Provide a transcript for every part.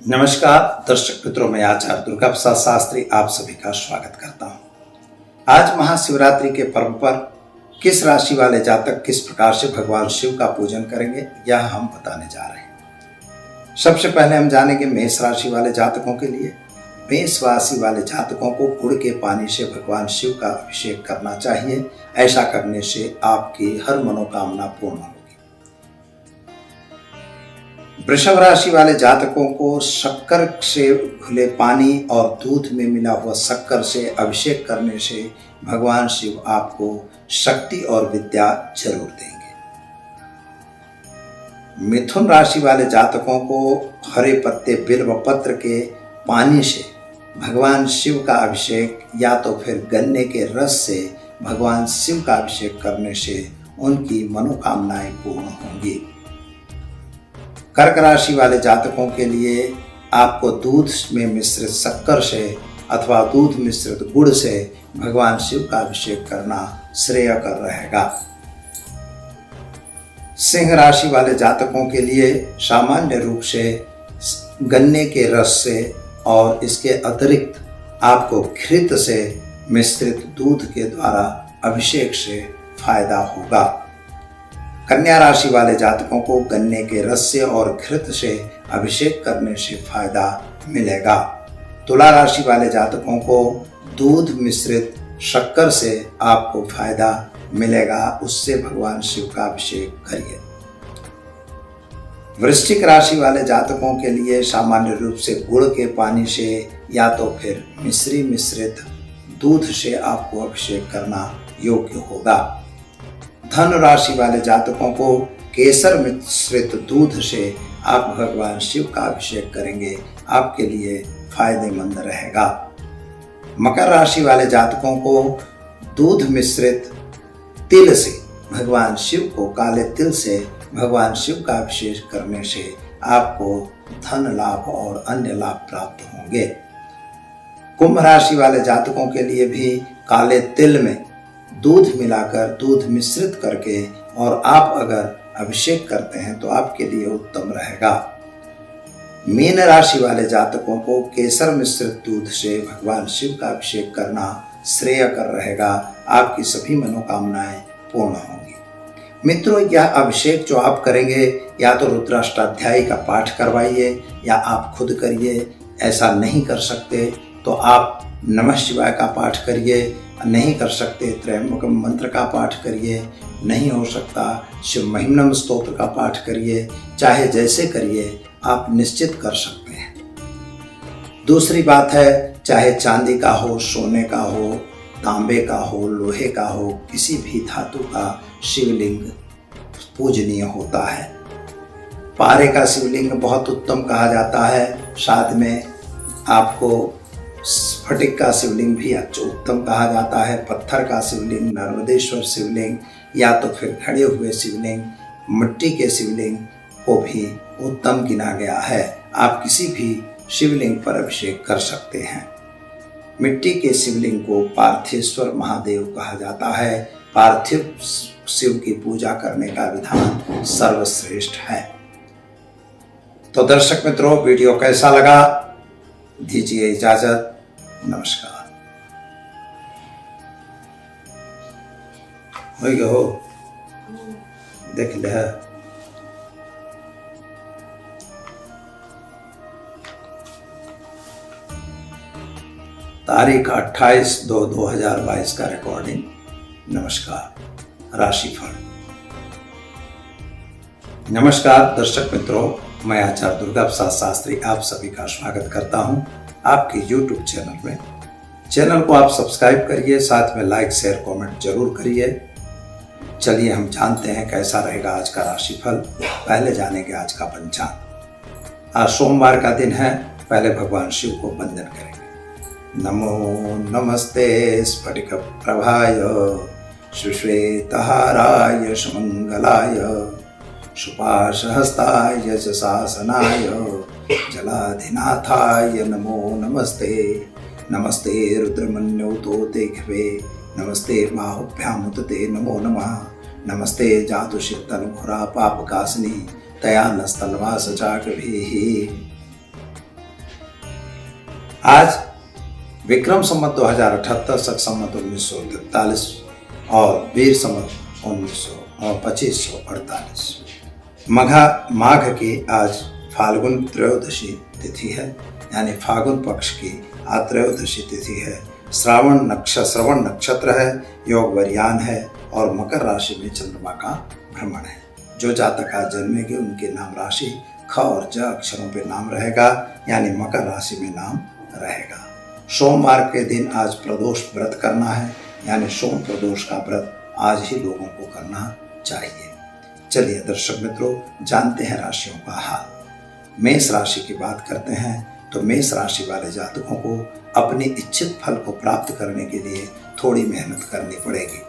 नमस्कार दर्शक मित्रों, मैं आचार्य दुर्गा प्रसाद शास्त्री आप सभी का स्वागत करता हूं। आज महाशिवरात्रि के पर्व पर किस राशि वाले जातक किस प्रकार से भगवान शिव का पूजन करेंगे यह हम बताने जा रहे हैं। सबसे पहले हम जानेंगे मेष राशि वाले जातकों के लिए। मेष राशि वाले जातकों को गुड़ के पानी से भगवान शिव का अभिषेक करना चाहिए। ऐसा करने से आपकी हर मनोकामना पूर्ण होगी। वृषभ राशि वाले जातकों को शक्कर से घुले पानी और दूध में मिला हुआ शक्कर से अभिषेक करने से भगवान शिव आपको शक्ति और विद्या जरूर देंगे। मिथुन राशि वाले जातकों को हरे पत्ते बिल्व पत्र के पानी से भगवान शिव का अभिषेक या तो फिर गन्ने के रस से भगवान शिव का अभिषेक करने से उनकी मनोकामनाएं पूर्ण होंगी। कर्क राशि वाले जातकों के लिए आपको दूध में मिश्रित शक्कर से अथवा दूध मिश्रित गुड़ से भगवान शिव का अभिषेक करना श्रेयकर रहेगा। सिंह राशि वाले जातकों के लिए सामान्य रूप से गन्ने के रस से और इसके अतिरिक्त आपको घृत से मिश्रित दूध के द्वारा अभिषेक से फायदा होगा। कन्या राशि वाले जातकों को गन्ने के रस से और घृत से अभिषेक करने से फायदा मिलेगा। तुला राशि वाले जातकों को दूध मिश्रित शक्कर से आपको फायदा मिलेगा, उससे भगवान शिव का अभिषेक करिए। वृश्चिक राशि वाले जातकों के लिए सामान्य रूप से गुड़ के पानी से या तो फिर मिश्री मिश्रित दूध से आपको अभिषेक करना योग्य होगा। धनु राशि वाले जातकों को केसर मिश्रित दूध से आप भगवान शिव का अभिषेक करेंगे, आपके लिए फायदेमंद रहेगा। मकर राशि वाले जातकों को दूध मिश्रित तिल से भगवान शिव को काले तिल से भगवान शिव का अभिषेक करने से आपको धन लाभ और अन्य लाभ प्राप्त होंगे। कुंभ राशि वाले जातकों के लिए भी काले तिल में दूध मिलाकर दूध मिश्रित करके और आप अगर अभिषेक करते हैं तो आपके लिए उत्तम रहेगा। मीन राशि वाले जातकों को केसर मिश्रित दूध से भगवान शिव का अभिषेक करना श्रेयकर रहेगा, आपकी सभी मनोकामनाएं पूर्ण होंगी। मित्रों, यह अभिषेक जो आप करेंगे या तो रुद्राष्टाध्यायी का पाठ करवाइए या आप खुद करिए। ऐसा नहीं कर सकते तो आप नमः शिवाय का पाठ करिए, नहीं कर सकते त्रयंबकम मंत्र का पाठ करिए, नहीं हो सकता शिव महिम्नम स्तोत्र का पाठ करिए। चाहे जैसे करिए, आप निश्चित कर सकते हैं। दूसरी बात है, चाहे चांदी का हो, सोने का हो, तांबे का हो, लोहे का हो, किसी भी धातु का शिवलिंग पूजनीय होता है। पारे का शिवलिंग बहुत उत्तम कहा जाता है। साथ में आपको स्फटिक का शिवलिंग भी उत्तम कहा जाता है। पत्थर का शिवलिंग, नर्मदेश्वर शिवलिंग या तो फिर खड़े हुए शिवलिंग, मिट्टी के शिवलिंग को भी उत्तम गिना गया है। आप किसी भी शिवलिंग पर अभिषेक कर सकते हैं। मिट्टी के शिवलिंग को पार्थेश्वर महादेव कहा जाता है। पार्थिव शिव की पूजा करने का विधान सर्वश्रेष्ठ है। तो दर्शक मित्रों, वीडियो कैसा लगा दीजिए इजाजत। नमस्कार। हो देख ले है। तारीख 28/2/2022 का रिकॉर्डिंग। नमस्कार। राशिफल। नमस्कार दर्शक मित्रों, मैं आचार्य दुर्गा प्रसाद शास्त्री आप सभी का स्वागत करता हूं आपके YouTube चैनल में। चैनल को आप सब्सक्राइब करिए, साथ में लाइक शेयर कमेंट जरूर करिए। चलिए हम जानते हैं कैसा रहेगा आज का राशिफल। पहले जानेंगे आज का पंचांग। आज सोमवार का दिन है। पहले भगवान शिव को वंदन करेंगे। नमो नमस्ते स्फटिक प्रभाय सुश्वेतहाराय सुमंगलाय सुपाशहस्ताय च शासनाय जलाधिनाथाय नमो नमस्ते। नमस्ते रुद्रमन्योतो देखवे, नमस्ते बाहुभ्यामुदते नमो नमः। नमस्ते जातुशितनुघुरा पापकासिनी तया नस्तन्वा सचाकभिः। आज विक्रम संवत 2078 शक संवत 1943 और वीर संवत 2548। माघ की आज फाल्गुन त्रयोदशी तिथि है, यानी फागुन पक्ष की आज त्रयोदशी तिथि है। श्रवण नक्षत्र है, योग वरियान है और मकर राशि में चंद्रमा का भ्रमण है। जो जातक आज जन्मेंगे उनके नाम राशि ख और ज अक्षरों पे नाम रहेगा, यानी मकर राशि में नाम रहेगा। सोमवार के दिन आज प्रदोष व्रत करना है, यानी सोम प्रदोष का व्रत आज ही लोगों को करना चाहिए। चलिए दर्शक मित्रों, जानते हैं राशियों का हाल। मेष राशि की बात करते हैं तो मेष राशि वाले जातकों को अपनी इच्छित फल को प्राप्त करने के लिए थोड़ी मेहनत करनी पड़ेगी।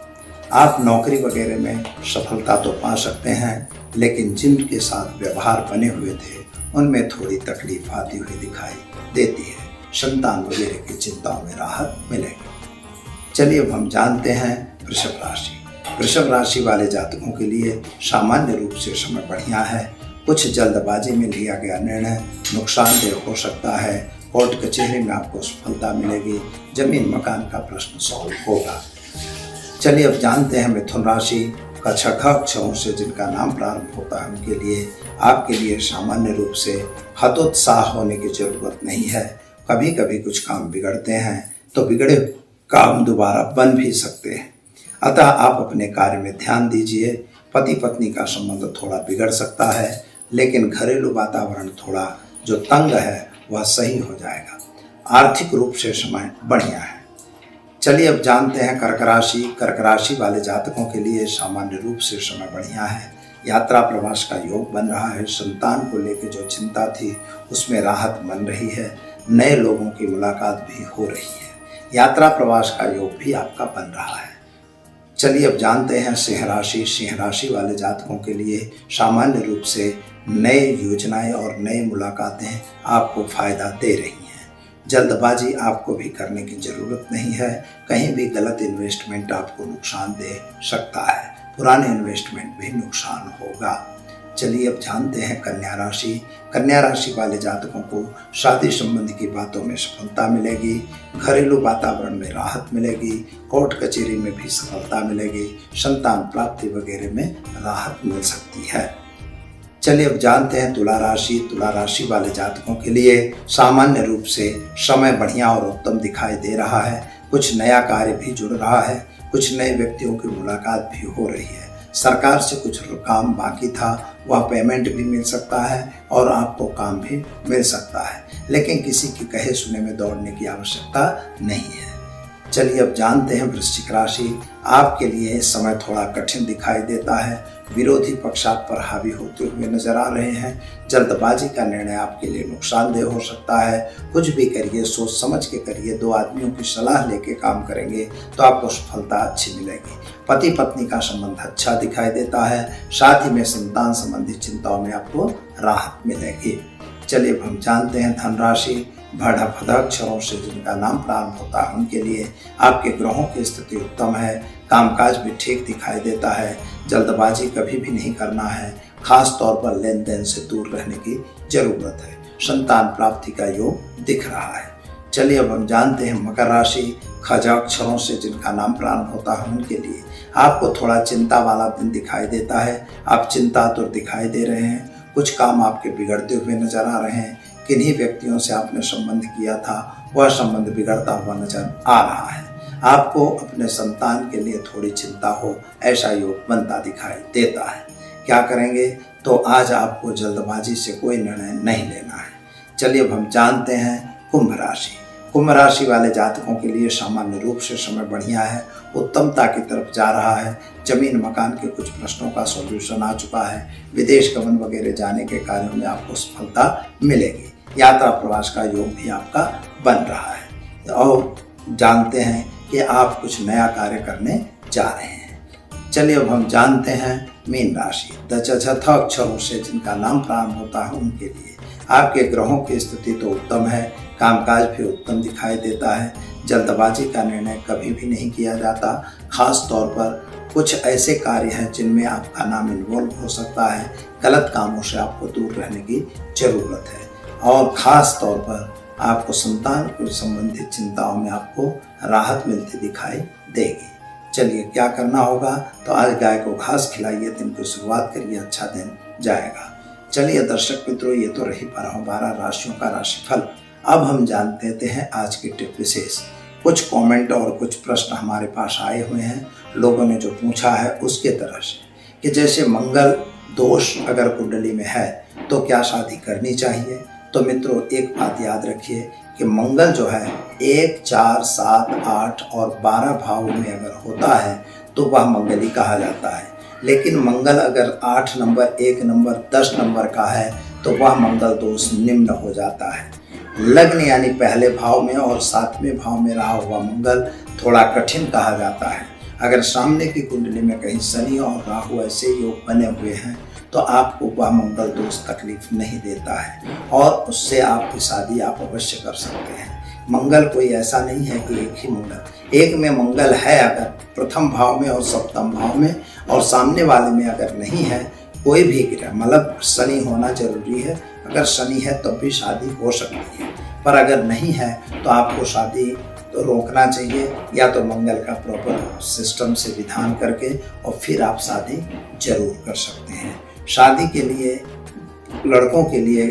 आप नौकरी वगैरह में सफलता तो पा सकते हैं, लेकिन जिनके साथ व्यवहार बने हुए थे उनमें थोड़ी तकलीफ आती हुई दिखाई देती है। संतान वगैरह की चिंताओं में राहत मिलेगी। चलिए अब हम जानते हैं वृषभ राशि। वृषभ राशि वाले जातकों के लिए सामान्य रूप से समय बढ़िया है। कुछ जल्दबाजी में लिया गया निर्णय नुकसानदेह हो सकता है। कोर्ट कचहरी में आपको सफलता मिलेगी। जमीन मकान का प्रश्न सॉल्व होगा। चलिए अब जानते हैं मिथुन राशि का छठा अक्षरों से जिनका नाम प्रारंभ होता है उनके लिए आपके लिए सामान्य रूप से हतोत्साह होने की जरूरत नहीं है। कभी कभी कुछ काम बिगड़ते हैं तो बिगड़े काम दोबारा बन भी सकते हैं, अतः आप अपने कार्य में ध्यान दीजिए। पति पत्नी का संबंध थोड़ा बिगड़ सकता है, लेकिन घरेलू वातावरण थोड़ा जो तंग है वह सही हो जाएगा। आर्थिक रूप से समय बढ़िया है। चलिए अब जानते हैं कर्क राशि। कर्क राशि वाले जातकों के लिए सामान्य रूप से समय बढ़िया है। यात्रा प्रवास का योग बन रहा है। संतान को लेकर जो चिंता थी उसमें राहत बन रही है। नए लोगों की मुलाकात भी हो रही है। यात्रा प्रवास का योग भी आपका बन रहा है। चलिए अब जानते हैं सिंह राशि। सिंह राशि वाले जातकों के लिए सामान्य रूप से नए योजनाएं और नई मुलाकातें आपको फायदा दे रही हैं। जल्दबाजी आपको भी करने की जरूरत नहीं है। कहीं भी गलत इन्वेस्टमेंट आपको नुकसान दे सकता है। पुराने इन्वेस्टमेंट भी नुकसान होगा। चलिए अब जानते हैं कन्या राशि। कन्या राशि वाले जातकों को शादी संबंधी की बातों में सफलता मिलेगी। घरेलू वातावरण में राहत मिलेगी। कोर्ट कचहरी में भी सफलता मिलेगी। संतान प्राप्ति वगैरह में राहत मिल सकती है। चलिए अब जानते हैं तुला राशि। तुला राशि वाले जातकों के लिए सामान्य रूप से समय बढ़िया और उत्तम दिखाई दे रहा है। कुछ नया कार्य भी जुड़ रहा है। कुछ नए व्यक्तियों की मुलाकात भी हो रही है। सरकार से कुछ काम बाकी था, वह पेमेंट भी मिल सकता है और आपको काम भी मिल सकता है, लेकिन किसी की कहे सुने में दौड़ने की आवश्यकता नहीं है। चलिए अब जानते हैं वृश्चिक राशि। आपके लिए समय थोड़ा कठिन दिखाई देता है। विरोधी पक्ष आप पर हावी होते हुए नजर आ रहे हैं। जल्दबाजी का निर्णय आपके लिए नुकसानदेह हो सकता है। कुछ भी करिए सोच समझ के करिए। दो आदमियों की सलाह लेके काम करेंगे तो आपको सफलता अच्छी मिलेगी। पति पत्नी का संबंध अच्छा दिखाई देता है। साथ ही में संतान संबंधी चिंताओं में आपको राहत मिलेगी। चलिए अब हम जानते हैं धन राशि। भड़ा फदा अक्षरों से जिनका नाम प्रारंभ होता है उनके लिए आपके ग्रहों की स्थिति उत्तम है। कामकाज भी ठीक दिखाई देता है। जल्दबाजी कभी भी नहीं करना है। खास तौर पर लेन देन से दूर रहने की जरूरत है। संतान प्राप्ति का योग दिख रहा है। चलिए अब हम जानते हैं मकर राशि। खजा अक्षरों से जिनका नाम प्रारंभ होता है उनके लिए आपको थोड़ा चिंता वाला दिन दिखाई देता है। आप चिंतातुर दिखाई दे रहे हैं। कुछ काम आपके बिगड़ते हुए नजर आ रहे हैं। किन्हीं व्यक्तियों से आपने संबंध किया था, वह संबंध बिगड़ता हुआ नजर आ रहा है। आपको अपने संतान के लिए थोड़ी चिंता हो, ऐसा योग बनता दिखाई देता है। क्या करेंगे? तो आज आपको जल्दबाजी से कोई निर्णय नहीं लेना है। चलिए अब हम जानते हैं कुंभ राशि। कुंभ राशि वाले जातकों के लिए सामान्य रूप से समय बढ़िया है। उत्तमता की तरफ जा रहा है। जमीन मकान के कुछ प्रश्नों का सॉल्यूशन आ चुका है। विदेश गमन वगैरह जाने के कार्यों में आपको सफलता मिलेगी। यात्रा प्रवास का योग भी आपका बन रहा है। और जानते हैं कि आप कुछ नया कार्य करने जा रहे हैं। चलिए अब हम जानते हैं मीन राशि। दशा अक्षरों से जिनका नाम प्रारंभ होता है उनके लिए आपके ग्रहों की स्थिति तो उत्तम है। कामकाज भी उत्तम दिखाई देता है। जल्दबाजी का निर्णय कभी भी नहीं किया जाता। खास तौर पर कुछ ऐसे कार्य हैं जिनमें आपका नाम इन्वॉल्व हो सकता है। गलत कामों से आपको दूर रहने की जरूरत है। और ख़ास तौर पर आपको संतान को संबंधित चिंताओं में आपको राहत मिलती दिखाई देगी। चलिए क्या करना होगा, तो आज गाय को घास खिलाइए, दिन की शुरुआत करिए, अच्छा दिन जाएगा। चलिए दर्शक मित्रों, ये तो रही 12 राशियों का राशिफल। अब हम जान लेते हैं आज की टिप विशेष। कुछ कमेंट और कुछ प्रश्न हमारे पास आए हुए हैं, लोगों ने जो पूछा है उसके तरह से, कि जैसे मंगल दोष अगर कुंडली में है तो क्या शादी करनी चाहिए। तो मित्रों एक बात याद रखिए कि मंगल जो है 1, 4, 7, 8 और 12 भाव में अगर होता है तो वह मंगली कहा जाता है। लेकिन मंगल अगर 8 नंबर, 1 नंबर, 10 नंबर का है तो वह मंगल दोष निम्न हो जाता है। लग्न यानी पहले भाव में और 7वें भाव में रहा हुआ मंगल थोड़ा कठिन कहा जाता है। अगर सामने की कुंडली में कहीं शनि और राहु ऐसे योग बने हुए हैं तो आपको वह मंगल दोष तकलीफ नहीं देता है और उससे आपकी शादी आप अवश्य कर सकते हैं। मंगल कोई ऐसा नहीं है कि एक ही मंगल, एक में मंगल है अगर प्रथम भाव में और सप्तम भाव में, और सामने वाले में अगर नहीं है कोई भी ग्रह, मतलब शनि होना जरूरी है। अगर शनि है तब भी शादी हो सकती है, पर अगर नहीं है तो आपको शादी तो रोकना चाहिए, या तो मंगल का प्रॉपर सिस्टम से विधान करके और फिर आप शादी जरूर कर सकते हैं। शादी के लिए लड़कों के लिए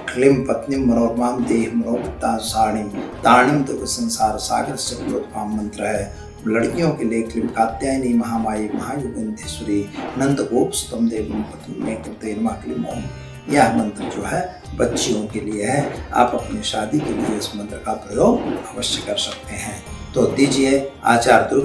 क्लीम पत्नीम मनोरमाम देह मनोक्ता साणिम ताणिम तो संसार सागर से प्रोत्पाम मंत्र है। लड़कियों के लिए क्लीम कात्यायनी महामाई महायुगंधेश्वरी नंद गोप सुतम देवम पत्नी कृते नमः क्लीम ओम। यह मंत्र जो है बच्चियों के लिए है। आप अपनी शादी के लिए इस मंत्र का प्रयोग अवश्य कर सकते हैं। तो दीजिए आचार्य दुर्गा